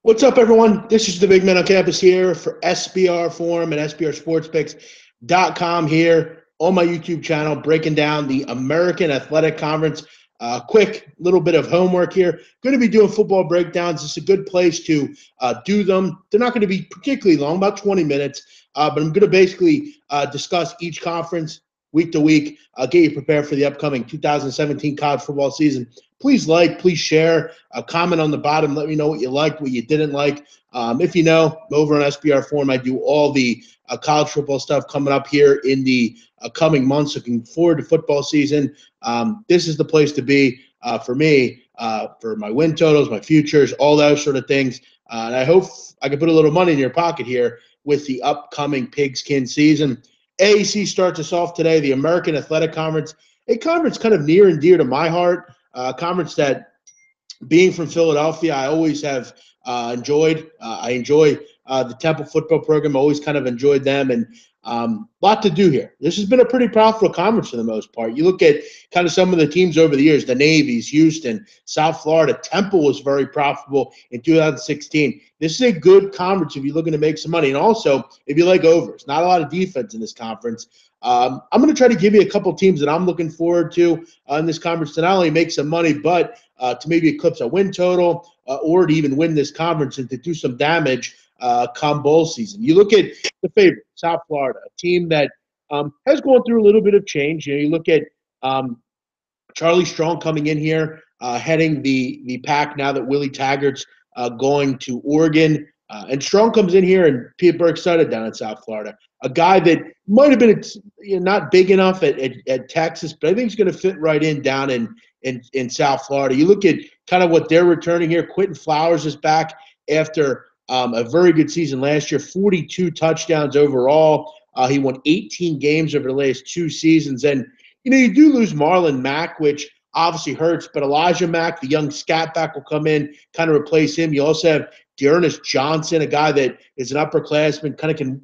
What's up, everyone? This is the Big Man on Campus here for SBR Forum and SBRSportsPicks.com here on my YouTube channel, breaking down the American Athletic Conference. Quick little bit of homework here. Going to be doing football breakdowns. It's a good place to do them. They're not going to be particularly long, about 20 minutes, but I'm going to basically discuss each conference week to week, get you prepared for the upcoming 2017 college football season. Please please share, comment on the bottom. Let me know what you liked, what you didn't like. If you know, over on SBR Forum, I do all the college football stuff coming up here in the coming months. Looking forward to football season. This is the place to be for me, for my win totals, my futures, all those sort of things. And I hope I can put a little money in your pocket here with the upcoming pigskin season. AAC starts us off today, the American Athletic Conference, a conference kind of near and dear to my heart, a conference that, being from Philadelphia, I always have enjoyed. I enjoy the Temple football program. I always kind of enjoyed them, and lot to do here. This has been a pretty profitable conference for the most part. You look at kind of some of the teams over the years, the Navies, Houston, South Florida. Temple was very profitable in 2016. This is a good conference if you're looking to make some money. And also, if you like overs, not a lot of defense in this conference. I'm going to try to give you a couple teams that I'm looking forward to in this conference to not only make some money, but to maybe eclipse a win total or to even win this conference and to do some damage come bowl season. You look at the favorite, South Florida, a team that has gone through a little bit of change. You look at Charlie Strong coming in here, heading the pack now that Willie Taggart's going to Oregon. And Strong comes in here, and people are excited down in South Florida. A guy that might have been not big enough at Texas, but I think he's going to fit right in down in South Florida. You look at kind of what they're returning here. Quentin Flowers is back after a very good season last year, 42 touchdowns overall. He won 18 games over the last two seasons. And, you do lose Marlon Mack, which obviously hurts, but Elijah Mack, the young scat back, will come in, kind of replace him. You also have Dearness Johnson, a guy that is an upperclassman, kind of can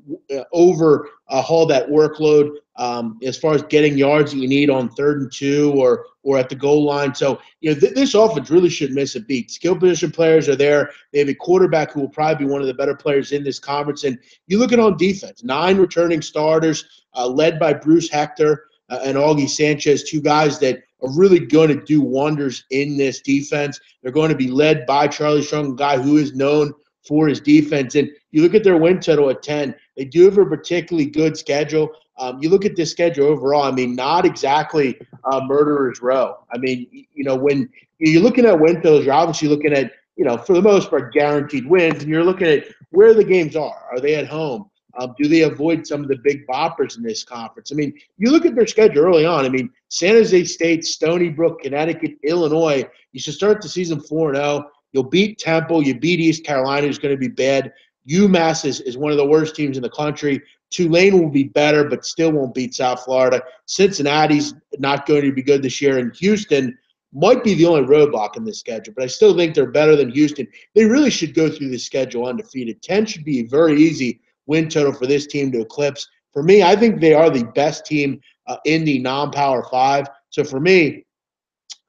overhaul that workload as far as getting yards that you need on 3rd and 2 or at the goal line. So, this offense really shouldn't miss a beat. Skill position players are there. They have a quarterback who will probably be one of the better players in this conference. And you look at on defense, 9 returning starters led by Bruce Hector and Augie Sanchez, two guys that are really going to do wonders in this defense. They're going to be led by Charlie Strong, a guy who is known for his defense. And you look at their win total at 10. They do have a particularly good schedule. You look at this schedule overall, I mean, not exactly murderer's row. I mean, when you're looking at win totals, you're obviously looking at, for the most part, guaranteed wins. And you're looking at where the games are. Are they at home? Do they avoid some of the big boppers in this conference? I mean, you look at their schedule early on. I mean, San Jose State, Stony Brook, Connecticut, Illinois. You should start the season 4-0. You'll beat Temple. You beat East Carolina, who's going to be bad. UMass is one of the worst teams in the country. Tulane will be better, but still won't beat South Florida. Cincinnati's not going to be good this year. And Houston might be the only roadblock in this schedule, but I still think they're better than Houston. They really should go through this schedule undefeated. 10 should be very easy win total for this team to eclipse. For me, I think they are the best team in the non-Power 5. So for me,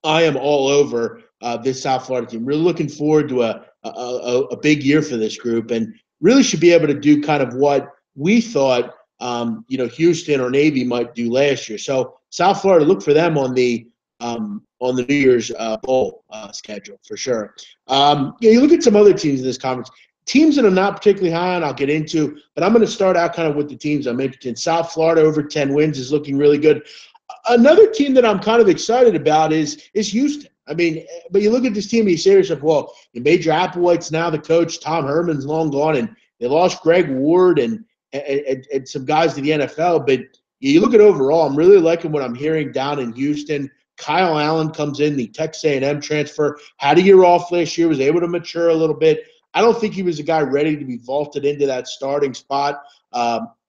I am all over this South Florida team. Really looking forward to a big year for this group, and really should be able to do kind of what we thought Houston or Navy might do last year. So South Florida, look for them on the New Year's bowl schedule for sure. You look at some other teams in this conference. Teams that I'm not particularly high on, I'll get into, but I'm going to start out kind of with the teams I'm interested in. South Florida over 10 wins is looking really good. Another team that I'm kind of excited about is Houston. I mean, but you look at this team and you say to yourself, well, Major Applewhite's now the coach. Tom Herman's long gone, and they lost Greg Ward and some guys to the NFL. But you look at overall, I'm really liking what I'm hearing down in Houston. Kyle Allen comes in, the Texas A&M transfer, had a year off last year, was able to mature a little bit. I don't think he was a guy ready to be vaulted into that starting spot.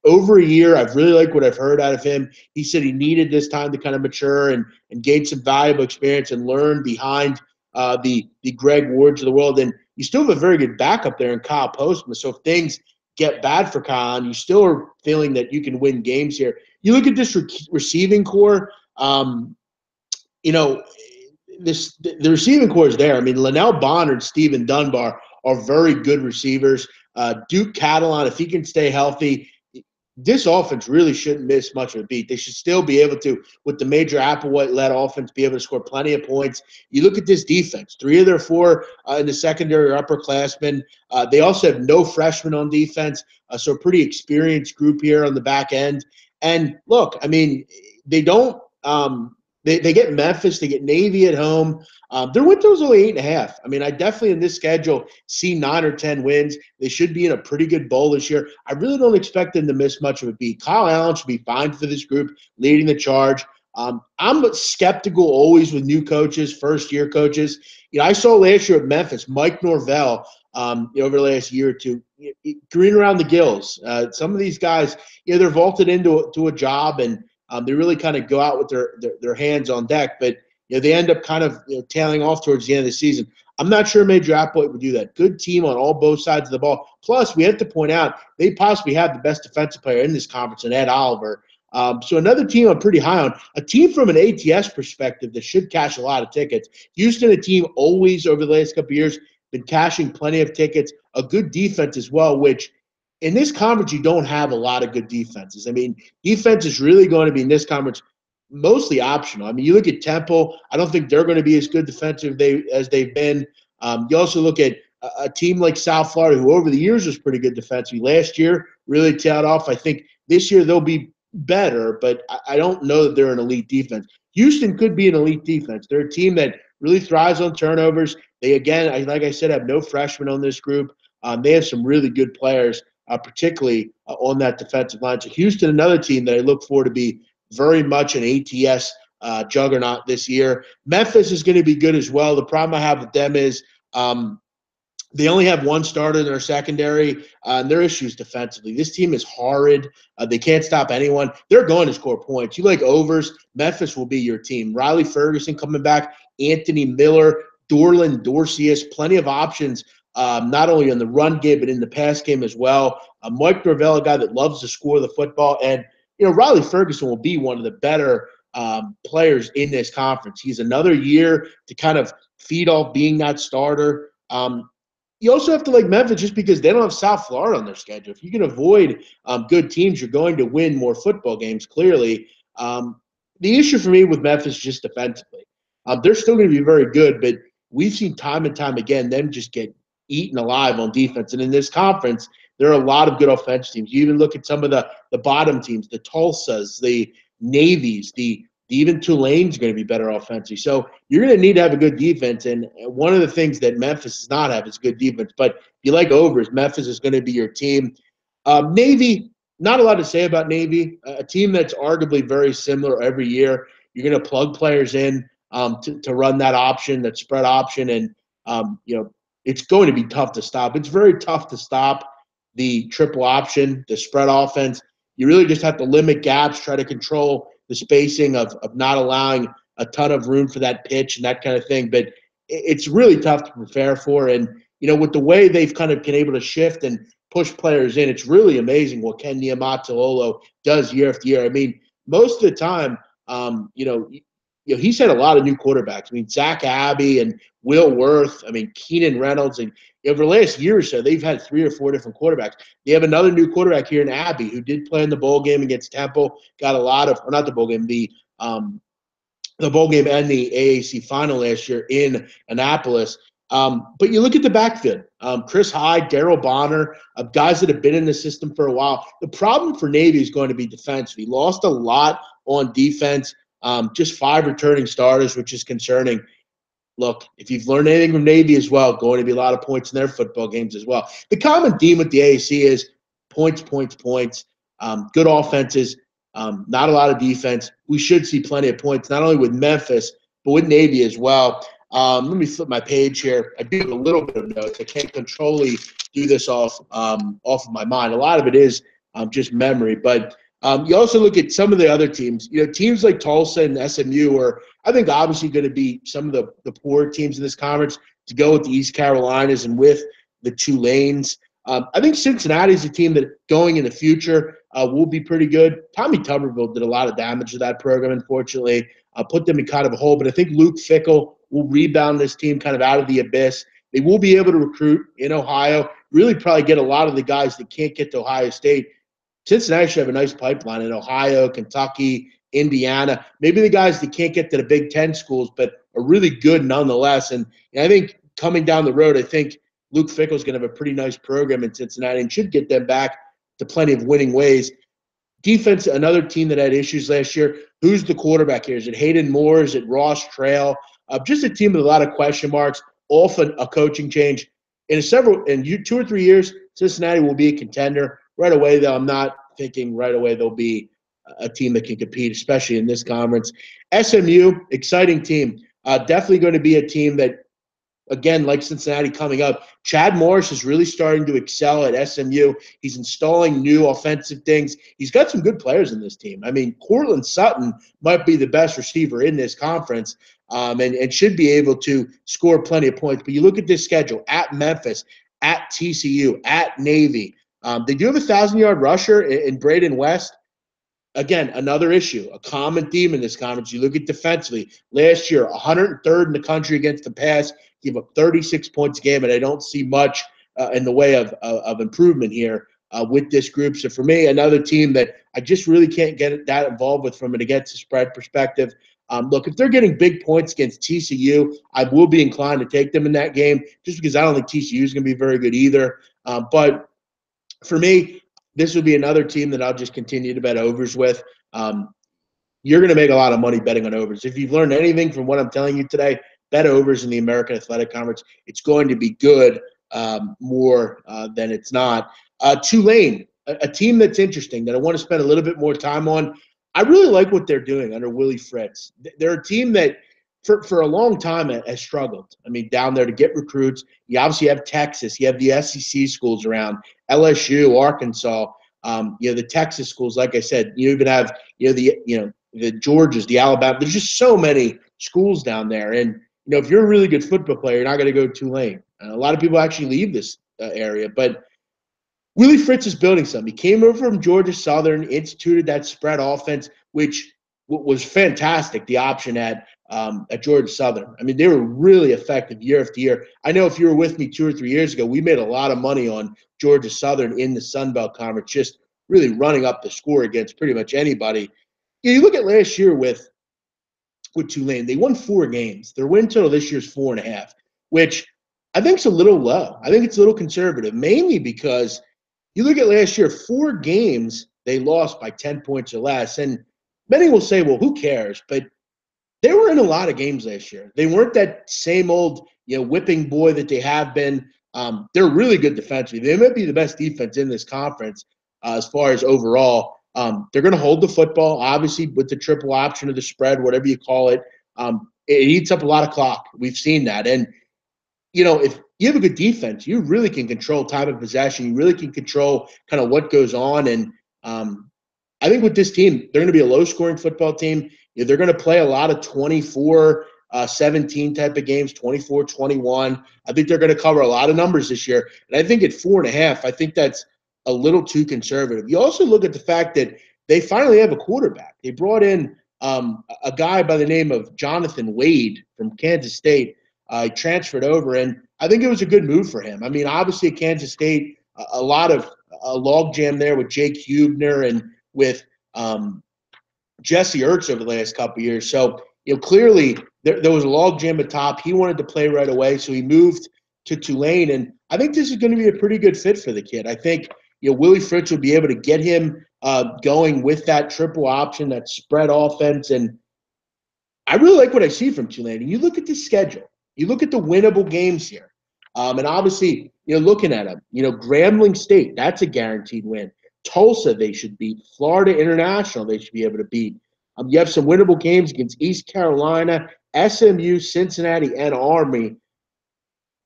Over a year, I've really liked what I've heard out of him. He said he needed this time to kind of mature and gain some valuable experience and learn behind the Greg Wards of the world. And you still have a very good backup there in Kyle Postma. So if things get bad for Kyle, and you still are feeling that you can win games here. You look at this receiving core, the receiving core is there. I mean, Linnell Bonner and Stephen Dunbar are very good receivers. Duke Catalan, if he can stay healthy, this offense really shouldn't miss much of a beat. They should still be able to, with the Major Applewhite-led offense, be able to score plenty of points. You look at this defense, 3 of their 4 in the secondary are upperclassmen. They also have no freshmen on defense, so a pretty experienced group here on the back end. And look, I mean, they don't they get Memphis, they get Navy at home. Their win total's only 8.5. I mean, I definitely in this schedule see 9 or 10 wins. They should be in a pretty good bowl this year. I really don't expect them to miss much of a beat. Kyle Allen should be fine for this group, leading the charge. I'm skeptical always with new coaches, first-year coaches. I saw last year at Memphis, Mike Norvell, over the last year or two, green around the gills. Some of these guys, they're vaulted into a job, and they really kind of go out with their hands on deck, but they end up kind of tailing off towards the end of the season. I'm not sure Major Applewhite would do that. Good team on both sides of the ball. Plus, we have to point out they possibly have the best defensive player in this conference in Ed Oliver. So another team I'm pretty high on. A team from an ATS perspective that should cash a lot of tickets. Houston, a team always over the last couple of years been cashing plenty of tickets. A good defense as well, which in this conference, you don't have a lot of good defenses. I mean, defense is really going to be in this conference mostly optional. I mean, you look at Temple, I don't think they're going to be as good defensive as they've been. You also look at a team like South Florida, who over the years was pretty good defensively. Last year, really tailed off. I think this year they'll be better, but I don't know that they're an elite defense. Houston could be an elite defense. They're a team that really thrives on turnovers. They, again, like I said, have no freshmen on this group. They have some really good players. Particularly on that defensive line. So Houston, another team that I look for to be very much an ATS juggernaut this year. Memphis is going to be good as well. The problem I have with them is they only have one starter in their secondary, and their issues defensively. This team is horrid. They can't stop anyone. They're going to score points. You like overs, Memphis will be your team. Riley Ferguson coming back, Anthony Miller, Dorland Dorcius, plenty of options. Not only in the run game, but in the pass game as well. Mike Norvell, a guy that loves to score the football. And, Riley Ferguson will be one of the better players in this conference. He's another year to kind of feed off being that starter. You also have to like Memphis just because they don't have South Florida on their schedule. If you can avoid good teams, you're going to win more football games, clearly. The issue for me with Memphis is just defensively. They're still going to be very good, but we've seen time and time again them just get eaten alive on defense. And in this conference, there are a lot of good offense teams. You even look at some of the bottom teams, the Tulsas, the Navies, the even Tulane's going to be better offensively. So you're going to need to have a good defense. And one of the things that Memphis does not have is good defense. But if you like overs, Memphis is going to be your team. Navy, not a lot to say about Navy. A team that's arguably very similar every year. You're going to plug players in to run that option, that spread option. And, it's going to be tough to stop. It's very tough to stop the triple option, the spread offense. You really just have to limit gaps, try to control the spacing of not allowing a ton of room for that pitch and that kind of thing. But it's really tough to prepare for. And, with the way they've kind of been able to shift and push players in, it's really amazing what Ken Niumatalolo does year after year. I mean, most of the time, he's had a lot of new quarterbacks. I mean, Zach Abbey and Will Worth, Keenan Reynolds. And over the last year or so, they've had 3 or 4 different quarterbacks. They have another new quarterback here in Abbey who did play in the bowl game against Temple, got a lot of – or not the bowl game, the bowl game and the AAC final last year in Annapolis. But you look at the backfield, Chris Hyde, Darryl Bonner, guys that have been in the system for a while. The problem for Navy is going to be defense. We lost a lot on defense. Just 5 returning starters, which is concerning. Look, if you've learned anything from Navy as well, going to be a lot of points in their football games as well. The common theme with the AAC is points, good offenses, not a lot of defense. We should see plenty of points, not only with Memphis, but with Navy as well. Let me flip my page here. I do have a little bit of notes. I can't controlly do this off of my mind. A lot of it is just memory, but you also look at some of the other teams. Teams like Tulsa and SMU are, I think, obviously going to be some of the poor teams in this conference to go with the East Carolinas and with the Tulanes. I think Cincinnati's a team that going in the future will be pretty good. Tommy Tuberville did a lot of damage to that program, unfortunately. Put them in kind of a hole. But I think Luke Fickell will rebound this team kind of out of the abyss. They will be able to recruit in Ohio, really probably get a lot of the guys that can't get to Ohio State. Cincinnati should have a nice pipeline in Ohio, Kentucky, Indiana. Maybe the guys that can't get to the Big Ten schools, but are really good nonetheless. And I think coming down the road, I think Luke Fickell's going to have a pretty nice program in Cincinnati and should get them back to plenty of winning ways. Defense, another team that had issues last year. Who's the quarterback here? Is it Hayden Moore? Is it Ross Trail? Just a team with a lot of question marks. Often a coaching change. In 2 or 3 years, Cincinnati will be a contender. Right away, though, I'm not thinking right away they'll be a team that can compete, especially in this conference. SMU, exciting team. Definitely going to be a team that, again, like Cincinnati coming up, Chad Morris is really starting to excel at SMU. He's installing new offensive things. He's got some good players in this team. I mean, Cortland Sutton might be the best receiver in this conference and should be able to score plenty of points. But you look at this schedule, at Memphis, at TCU, at Navy. They do have a 1,000-yard rusher in Braden West. Again, another issue, a common theme in this conference. You look at defensively. Last year, 103rd in the country against the pass, gave up 36 points a game, and I don't see much in the way of improvement here with this group. So for me, another team that I just really can't get that involved with from an against the spread perspective. Look, if they're getting big points against TCU, I will be inclined to take them in that game just because I don't think TCU is going to be very good either. But for me, this would be another team that I'll just continue to bet overs with. You're going to make a lot of money betting on overs. If you've learned anything from what I'm telling you today, bet overs in the American Athletic Conference. It's going to be good more than it's not. Tulane, a team that's interesting that I want to spend a little bit more time on. I really like what they're doing under Willie Fritz. They're a team that for a long time has struggled. I mean, down there to get recruits. You obviously have Texas. You have the SEC schools around, LSU, Arkansas. The Texas schools, like I said, you even have the Georgias, the Alabama. There's just so many schools down there, and if you're a really good football player, you're not going to go to Tulane. A lot of people actually leave this area, but Willie Fritz is building something. He came over from Georgia Southern, instituted that spread offense, which was fantastic. The option at Georgia Southern. I mean, they were really effective year after year. I know if you were with me 2 or 3 years ago, we made a lot of money on Georgia Southern in the Sun Belt Conference, just really running up the score against pretty much anybody. You look at last year with Tulane, they won 4 games. Their win total this year is 4.5, which I think is a little low. I think it's a little conservative, mainly because you look at last year, 4 games they lost by 10 points or less. And many will say, well, who cares? But they were in a lot of games last year. They weren't that same old, whipping boy that they have been. They're really good defensively. They might be the best defense in this conference as far as overall. They're going to hold the football, obviously, with the triple option of the spread, whatever you call it. It eats up a lot of clock. We've seen that. And, if you have a good defense, you really can control time of possession. You really can control kind of what goes on. And I think with this team, they're going to be a low-scoring football team. They're going to play a lot of 24-17 type of games, 24-21. I think they're going to cover a lot of numbers this year. And I think at 4.5, I think that's a little too conservative. You also look at the fact that they finally have a quarterback. They brought in a guy by the name of Jonathan Wade from Kansas State. He transferred over, and I think it was a good move for him. I mean, obviously at Kansas State, a lot of logjam there with Jake Hubner and with Jesse Ertz over the last couple of years. So, clearly there was a logjam at top. He wanted to play right away, so he moved to Tulane, and I think this is going to be a pretty good fit for the kid. I think Willie Fritz will be able to get him going with that triple option, that spread offense, and I really like what I see from Tulane. And you look at the schedule. You look at the winnable games here. And obviously, looking at them, Grambling State, that's a guaranteed win. Tulsa, they should beat. Florida International, they should be able to beat. You have some winnable games against East Carolina, SMU, Cincinnati, and Army.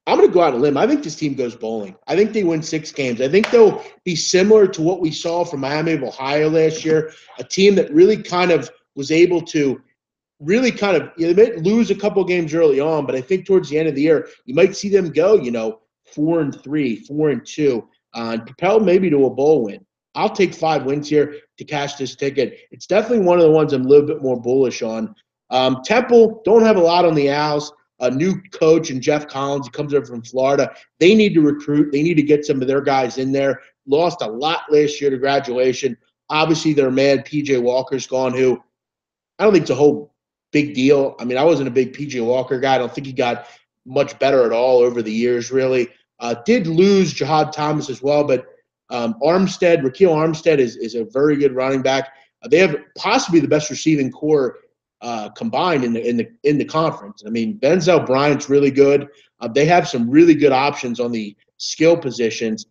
I'm going to go out on a limb. I think this team goes bowling. I think they win 6 games. I think they'll be similar to what we saw from Miami of Ohio last year, a team that really kind of was able to they might lose a couple games early on, but I think towards the end of the year, you might see them go, 4-3, 4-2, and propel maybe to a bowl win. I'll take 5 wins here to cash this ticket. It's definitely one of the ones I'm a little bit more bullish on. Temple, don't have a lot on the Owls. a new coach and Jeff Collins. He comes over from Florida. They need to recruit. They need to get some of their guys in there. Lost a lot last year to graduation. Obviously, their man P.J. Walker's gone, who I don't think it's a whole big deal. I mean, I wasn't a big P.J. Walker guy. I don't think he got much better at all over the years, really. Did lose Jahad Thomas as well, but Rakeem Armstead is a very good running back. They have possibly the best receiving core combined in the conference. I mean, Denzel Bryant's really good. They have some really good options on the skill positions.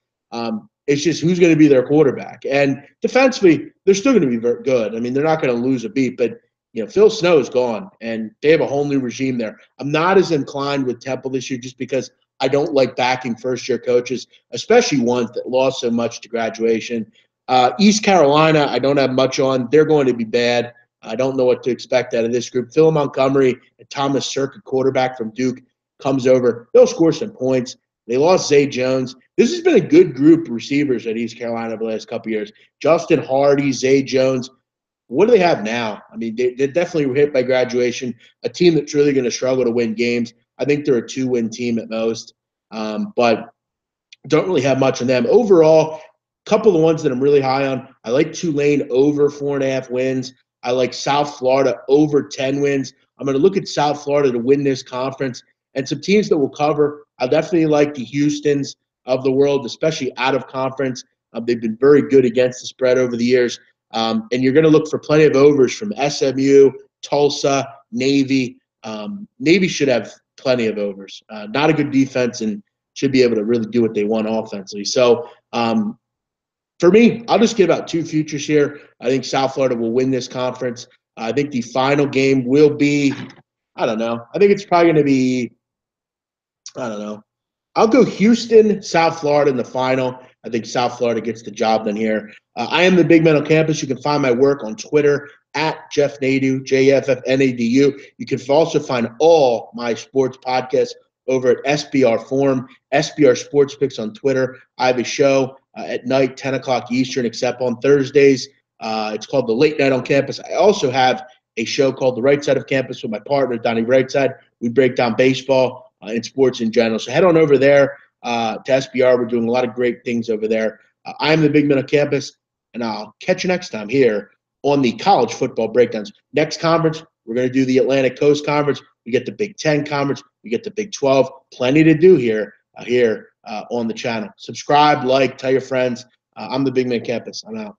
It's just who's going to be their quarterback. And defensively, they're still going to be very good. I mean, they're not going to lose a beat, but Phil Snow is gone, and they have a whole new regime there. I'm not as inclined with Temple this year just because I don't like backing first-year coaches, especially ones that lost so much to graduation. East Carolina, I don't have much on. They're going to be bad. I don't know what to expect out of this group. Phil Montgomery and Thomas Sirk, quarterback from Duke, comes over. They'll score some points. They lost Zay Jones. This has been a good group of receivers at East Carolina over the last couple of years. Justin Hardy, Zay Jones. What do they have now? I mean, they definitely were hit by graduation, a team that's really going to struggle to win games. I think they're a 2-win team at most, but don't really have much on them. Overall, a couple of the ones that I'm really high on, I like Tulane over 4.5 wins. I like South Florida over 10 wins. I'm going to look at South Florida to win this conference. And some teams that will cover, I definitely like the Houstons of the world, especially out of conference. They've been very good against the spread over the years. And you're going to look for plenty of overs from SMU, Tulsa, Navy. Navy should have plenty of overs. Not a good defense and should be able to really do what they want offensively. So for me, I'll just give out two futures here. I think South Florida will win this conference. I think the final game will be, I don't know. I think it's probably going to be, I don't know. I'll go Houston, South Florida in the final. I think South Florida gets the job done here. I am the Big Man on Campus. You can find my work on Twitter at Jeff Nadu, JFFNADU. You can also find all my sports podcasts over at SBR Forum, SBR Sports Picks on Twitter. I have a show at night, 10 o'clock Eastern, except on Thursdays. It's called The Late Night on Campus. I also have a show called The Right Side of Campus with my partner, Donnie Rightside. We break down baseball and sports in general. So head on over there to SBR. We're doing a lot of great things over there. I am the Big Man on Campus, and I'll catch you next time here on the College Football Breakdowns. Next conference, we're going to do the Atlantic Coast Conference. We get the Big Ten Conference. We get the Big 12. Plenty to do here on the channel. Subscribe, like, tell your friends. I'm the Big Man Campus. I'm out.